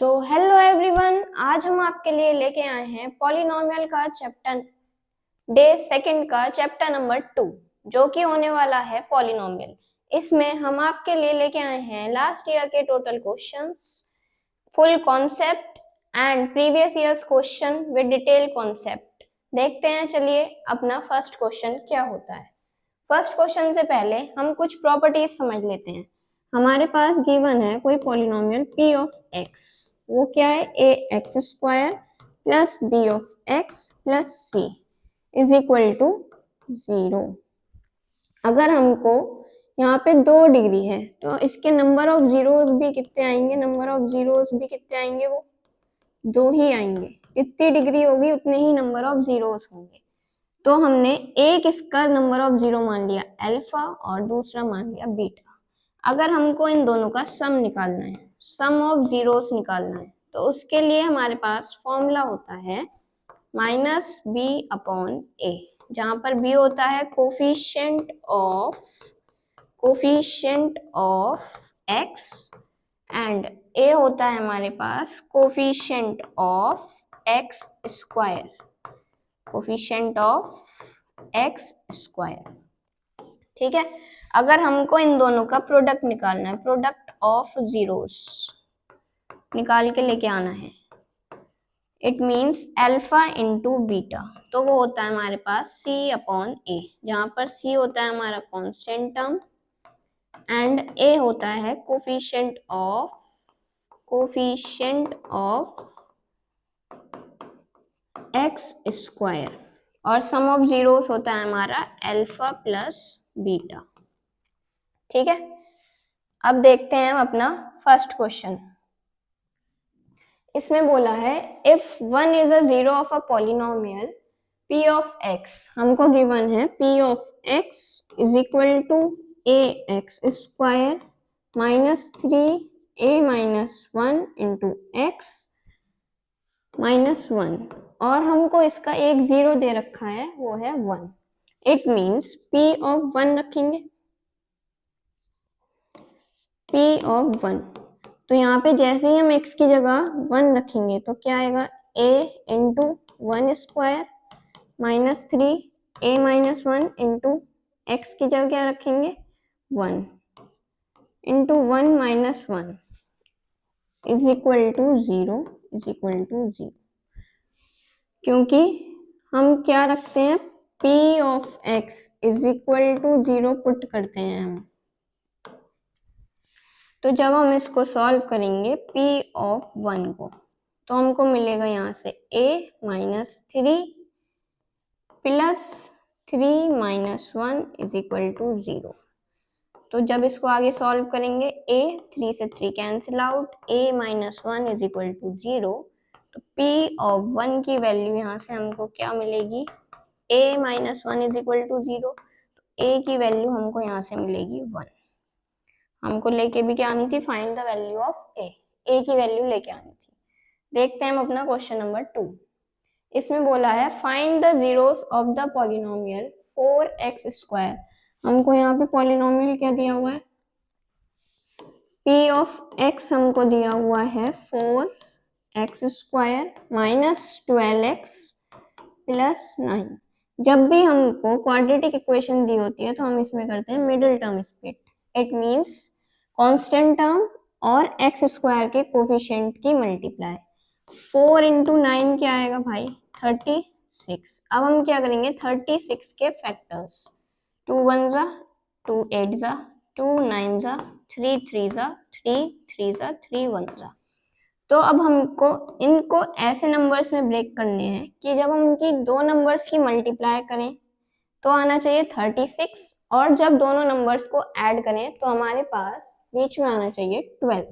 Hello everyone, आज हम आपके लिए लेके आए हैं पॉलिनोमियल का चैप्टर डे सेकंड का चैप्टर नंबर 2 जो कि होने वाला है पॉलिनोमियल। इसमें हम आपके लिए लेके आए हैं लास्ट ईयर के total questions, full concept and previous years question with detail concept. देखते हैं, चलिए अपना फर्स्ट क्वेश्चन क्या होता है। फर्स्ट क्वेश्चन से पहले हम कुछ प्रॉपर्टीज समझ लेते हैं। हमारे पास गिवन है कोई पॉलिनोमियल p ऑफ x, वो क्या है A X square plus B of X plus C is equal to 0। अगर हमको यहाँ पे 2 डिग्री है तो इसके नंबर ऑफ जीरोस भी कितने आएंगे, नंबर ऑफ जीरोस भी कितने आएंगे, वो 2 ही आएंगे। जितनी डिग्री होगी उतने ही नंबर ऑफ जीरोस होंगे। तो हमने एक इसका नंबर ऑफ जीरो मान लिया अल्फा और दूसरा मान लिया बीटा। अगर हमको इन दोनों का सम निकालना है, सम ऑफ जीरोस निकालना है, तो उसके लिए हमारे पास फॉर्मूला होता है माइनस बी अपॉन ए, जहां पर बी होता है coefficient of X and A होता है हमारे पास coefficient of X square, coefficient of X square. ठीक है, अगर हमको इन दोनों का प्रोडक्ट निकालना है, प्रोडक्ट ऑफ जीरोस निकाल के लेके आना है, it means alpha into beta, तो वो होता है हमारे पास सी अपॉन ए, जहां पर सी होता है हमारा कांस्टेंट टर्म एंड ए होता है कोफिशिएंट ऑफ एक्स स्क्वायर और सम ऑफ जीरोस होता है हमारा अल्फा प्लस बीटा। ठीक है, अब देखते हैं हम अपना फर्स्ट क्वेश्चन। इसमें बोला है if 1 is a zero of a polynomial p of x, हमको गिवन है p of x is equal to A X square minus 3a minus 1 into X minus 1, और हमको इसका एक जीरो दे रखा है, वो है 1। इट मीन्स p ऑफ 1 रखेंगे, p ऑफ 1, तो यहाँ पे जैसे ही हम x की जगह 1 रखेंगे तो क्या आएगा a into 1 square minus 3a minus 1 into X की जगह क्या रखेंगे 1 into 1 minus 1 is equal to 0, क्योंकि हम क्या रखते हैं p of x is equal to 0 put करते हैं हम। तो जब हम इसको सॉल्व करेंगे p ऑफ 1 को, तो हमको मिलेगा यहाँ से a minus 3 plus 3 minus 1 is equal to 0। तो जब इसको आगे सॉल्व करेंगे a 3 से 3 cancel out, a minus 1 is equal to 0, तो p ऑफ 1 की वैल्यू यहाँ से हमको क्या मिलेगी a minus 1 is equal to 0, तो a की वैल्यू हमको यहाँ से मिलेगी 1। हमको लेके भी क्या आनी थी, find the value of a की वैल्यू लेके आनी थी। देखते हैं हम अपना क्वेश्चन नंबर 2। इसमें बोला है find the zeros of the polynomial 4x square. हमको यहाँ पे पॉलिनोमियल क्या दिया हुआ है, p ऑफ x हमको दिया हुआ है 4x square minus 12x plus 9। जब भी हमको क्वाड्रेटिक इक्वेशन दी होती है तो हम इसमें करते हैं middle term split. It means constant term और एक्स स्क्वायर के कोफिशिएंट की मल्टीप्लाई। 4 इंटू 9 क्या आएगा भाई 36। अब हम क्या करेंगे 36 के फैक्टर्स, 2 1 जा 2 8 जा 2 9 जा 3 3 जा 3 3 जा 3 1 जा। तो अब हमको इनको ऐसे नंबर्स में ब्रेक करने हैं कि जब हम उनकी दो नंबर्स की मल्टीप्लाई करें तो आना चाहिए 36, और जब दोनों नंबर्स को ऐड करें तो हमारे पास बीच में आना चाहिए 12।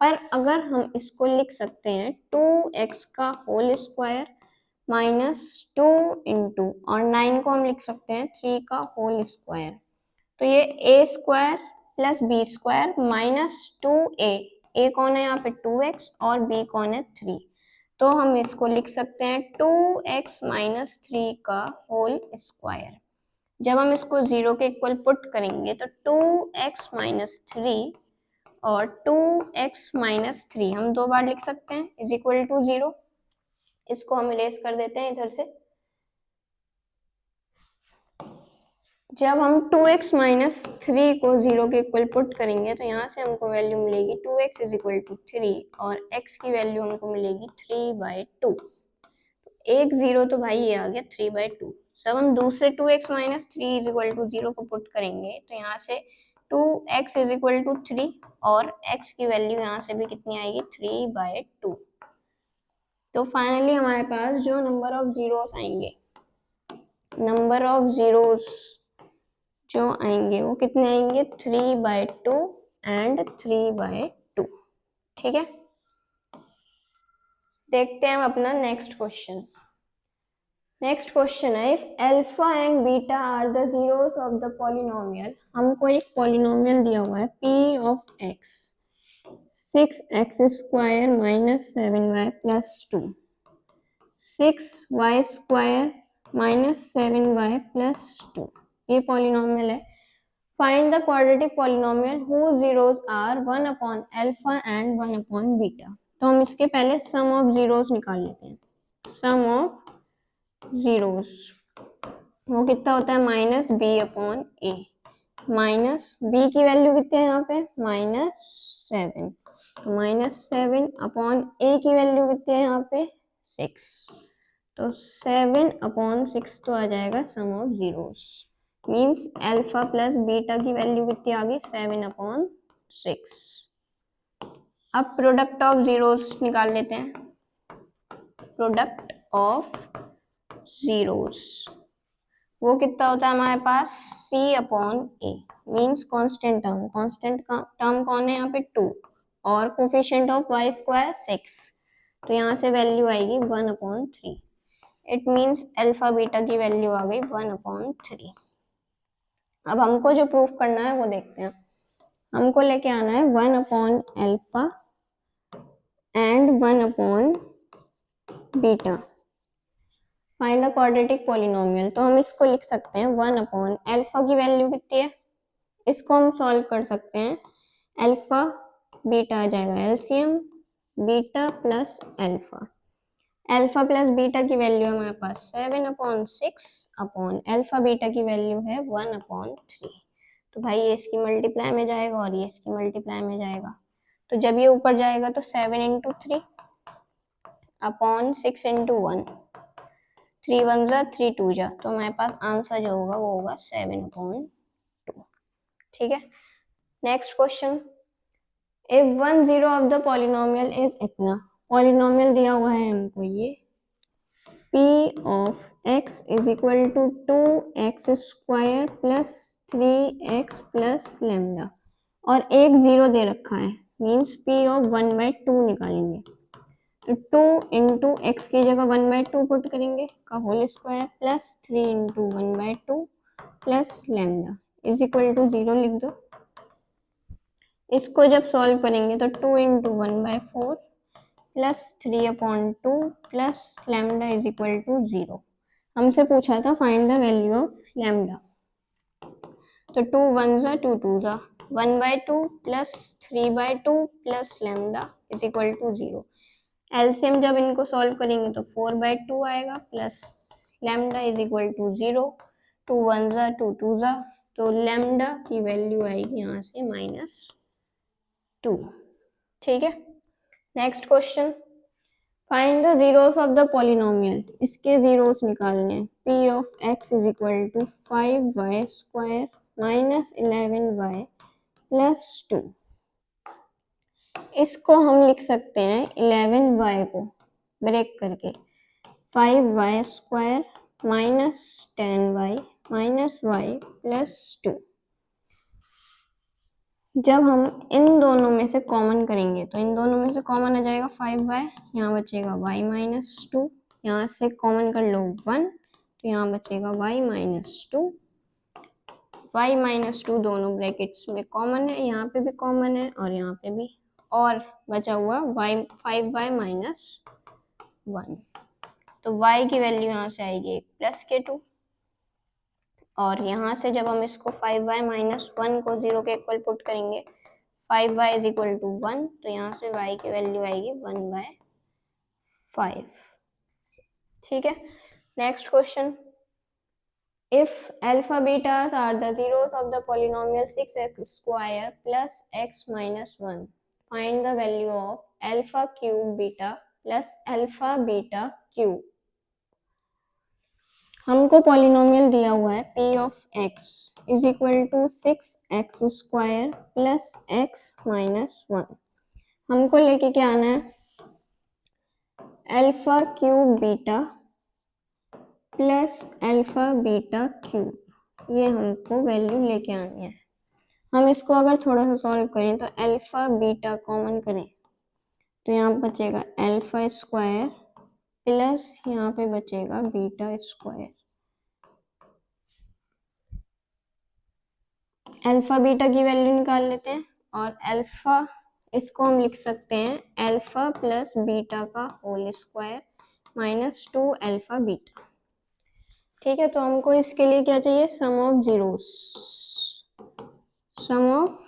पर अगर हम इसको लिख सकते हैं 2x का होल स्क्वायर माइनस 2 इंटू, और 9 को हम लिख सकते हैं 3 का होल स्क्वायर, तो ये a square plus B square minus 2a कौन है यहाँ पे 2x और b कौन है 3, तो हम इसको लिख सकते हैं 2x माइनस 3 का होल स्क्वायर। जब हम इसको 0 के इक्वल पुट करेंगे तो 2x माइनस 3 और 2x माइनस 3 हम 2 बार लिख सकते हैं इज इक्वल टू 0। इसको हम इरेज कर देते हैं इधर से। जब हम 2x माइनस 3 को 0 के इक्वल पुट करेंगे तो यहाँ से हमको वैल्यू मिलेगी 2x इज इक्वल टू 3 और x की वैल्यू हमको मिलेगी 3/2। एक 0 तो भाई ये आ गया 3/2। जब हम दूसरे 2x minus 3 is equal to 0 को पुट करेंगे तो यहाँ से 2x इज इक्वल टू 3 और x की वैल्यू यहाँ से भी कितनी आएगी 3/2। तो फाइनली हमारे पास जो नंबर ऑफ जीरोस आएंगे, नंबर ऑफ जीरोस जो आएंगे वो कितने आएंगे 3/2 एंड 3/2। ठीक है, देखते हैं हम अपना नेक्स्ट क्वेश्चन। नेक्स्ट क्वेश्चन है if alpha and beta are the zeros of the polynomial. हमको एक पॉलिनोमियल दिया हुआ है p of x 6x square minus 7y plus 2 6y square minus 7y plus 2 ये पॉलिनोमियल है। Find the quadratic polynomial whose zeros are 1 upon alpha and 1 upon beta। तो हम इसके पहले सम ऑफ जीरोस निकाल लेते हैं। सम ऑफ जीरोस वो कितना होता है माइनस बी अपॉन ए। माइनस बी की वैल्यू कितनी है यहाँ पे -7, -7 अपॉन ए की वैल्यू कितनी है यहाँ पे 6, तो 7 अपॉन 6 तो आ जाएगा sum of zeros. Means alpha plus beta की वैल्यू कितनी आ गई 7 अपॉन 6। अब प्रोडक्ट ऑफ जीरोस निकाल लेते हैं। प्रोडक्ट ऑफ जीरोस वो कितना होता है हमारे पास c upon A. Means constant term, constant term कौन है यहाँ पे 2 और कोफिशिएंट ऑफ y स्क्वायर 6, तो यहाँ से वैल्यू आएगी 1/3। इट मीन्स अल्फा बीटा की वैल्यू आ गई 1/3। अब हमको जो प्रूफ करना है वो देखते हैं। हमको लेके आना है 1/अल्फा एंड 1/बीटा। Find a quadratic polynomial. तो हम इसको लिख सकते हैं 1/अल्फा की वैल्यू कितनी है, इसको हम सॉल्व कर सकते हैं। अल्फा बीटा आ जाएगा LCM beta plus alpha. Alpha plus beta की वैल्यू हमारे पास 7/6 अपॉन अल्फा बीटा की वैल्यू है 1/3। तो भाई ये इसकी मल्टीप्लाई में जाएगा और ये इसकी मल्टीप्लाई में जाएगा। तो जब ये ऊपर जाएगा तो 7 × 3 अपॉन 6 × 1, 3 1 जा 3 2 जा, तो हमारे पास आंसर जो होगा वो होगा 7/2। ठीक है, next question. If 1 0 of the polynomial is इतना, पॉलिनोमियल दिया हुआ है हमको ये p of x is equal to 2x square plus 3x plus lambda और एक 0 दे रखा है। मीन्स p ऑफ 1/2 निकालेंगे तो 2 इंटू एक्स की जगह 1/2 पुट करेंगे का whole square plus 3 into 1/2 plus lambda is equal to 0 लिख दो। इसको जब सॉल्व करेंगे तो 2 into 1/4 plus 3/2 plus lambda is equal to 0। हमसे पूछा था find the value of lambda, तो 2 1 जा 2 2 जा 1/2 plus 3/2 plus lambda is equal to 0। LCM जब इनको सॉल्व करेंगे तो 4/2 आएगा plus lambda is equal to 0। 2 1 जा 2 2 जा, तो लेमडा की वैल्यू आएगी यहाँ से -2। ठीक है, next question. Find the zeros of the polynomial. इसके जीरोस निकालने हैं। p of x is equal to 5y square minus 11y plus 2। इसको हम लिख सकते हैं 11y को ब्रेक करके 5y square minus 10y minus y plus 2। जब हम इन दोनों में से कॉमन करेंगे तो इन दोनों में से कॉमन आ जाएगा 5y, यहाँ बचेगा y माइनस 2, यहाँ से कॉमन कर लो 1 तो यहाँ बचेगा y माइनस 2। y माइनस 2 दोनों ब्रैकेट्स में कॉमन है, यहाँ पे भी कॉमन है और यहाँ पे भी, और बचा हुआ y 5y माइनस 1। तो y की वैल्यू यहाँ से आएगी 1 प्लस के 2 और यहाँ से जब हम इसको 5y माइनस 1 को 0 के इक्वल पुट करेंगे 5y इज इक्वल टू 1, तो यहाँ से y की वैल्यू आएगी 1/5। ठीक है, next question, if alpha betas are the zeros of the polynomial 6x square plus x minus 1, find the value of alpha cube beta plus alpha beta cube। हमको polynomial दिया हुआ है p of x is equal to 6x square plus x minus 1। हमको लेके क्या आना है, alpha cube beta plus alpha beta cube, ये हमको वैल्यू लेके आनी है। हम इसको अगर थोड़ा सा सॉल्व करें तो अल्फा बीटा कॉमन करें तो यहाँ बचेगा अल्फा स्क्वायर प्लस यहाँ पे बचेगा बीटा स्क्वायर। अल्फा बीटा की वैल्यू निकाल लेते हैं और अल्फा इसको हम लिख सकते हैं अल्फा प्लस बीटा का whole square minus 2 alpha beta. ठीक है, तो हमको इसके लिए क्या चाहिए, sum of zeros. Sum of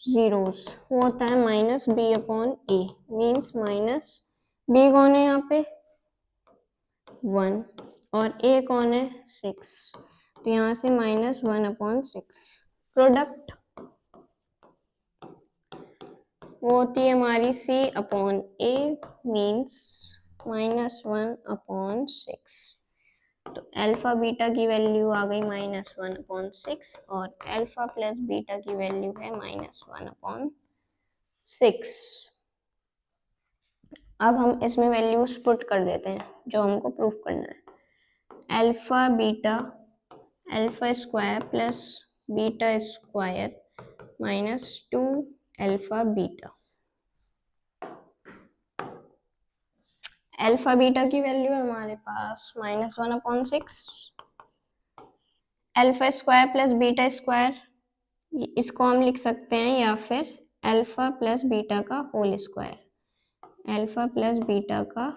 zeros वो होता है minus B upon A, means minus B कौन है यहाँ पे 1 और ए कौन है 6, तो यहाँ से माइनस 1/6। प्रोडक्ट वो होती है हमारी c अपॉन ए, मीन्स -1/6। तो अल्फा बीटा की वैल्यू आ गई -1/6 और अल्फा प्लस बीटा की वैल्यू है -1/6। अब हम इसमें वैल्यूज पुट कर देते हैं जो हमको प्रूफ करना है। Alpha beta alpha square plus beta square -2 alpha beta. Alpha beta की वैल्यू है हमारे पास -1/6। Alpha square plus beta square, इसको हम लिख सकते हैं या फिर अल्फा प्लस बीटा का whole square, alpha plus beta का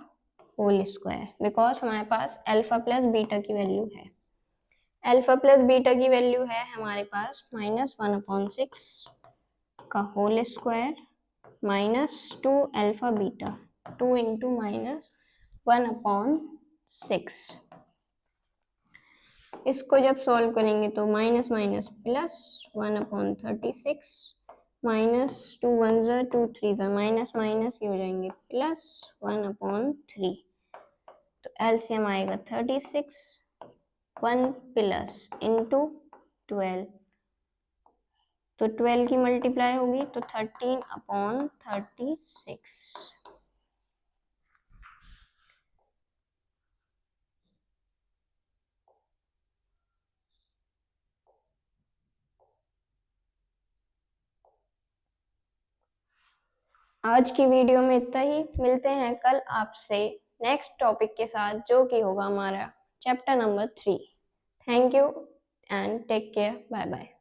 होल स्क्वायर, बिकॉज हमारे पास अल्फा प्लस बीटा की वैल्यू है। अल्फा प्लस बीटा की वैल्यू है हमारे पास -1/6 का whole square -2 alpha beta, 2 into -1/6। इसको जब सॉल्व करेंगे तो माइनस माइनस प्लस 1/36, -2 1 ज़ा 2 3 ज़ा माइनस माइनस ये हो जाएंगे प्लस 1/3, तो एलसीएम आएगा 36, 1 प्लस इंटू 12, तो 12 की मल्टीप्लाई होगी तो 13/36। आज की वीडियो में इतना ही, मिलते हैं कल आपसे नेक्स्ट टॉपिक के साथ जो कि होगा हमारा chapter number 3। Thank you and take care, bye bye.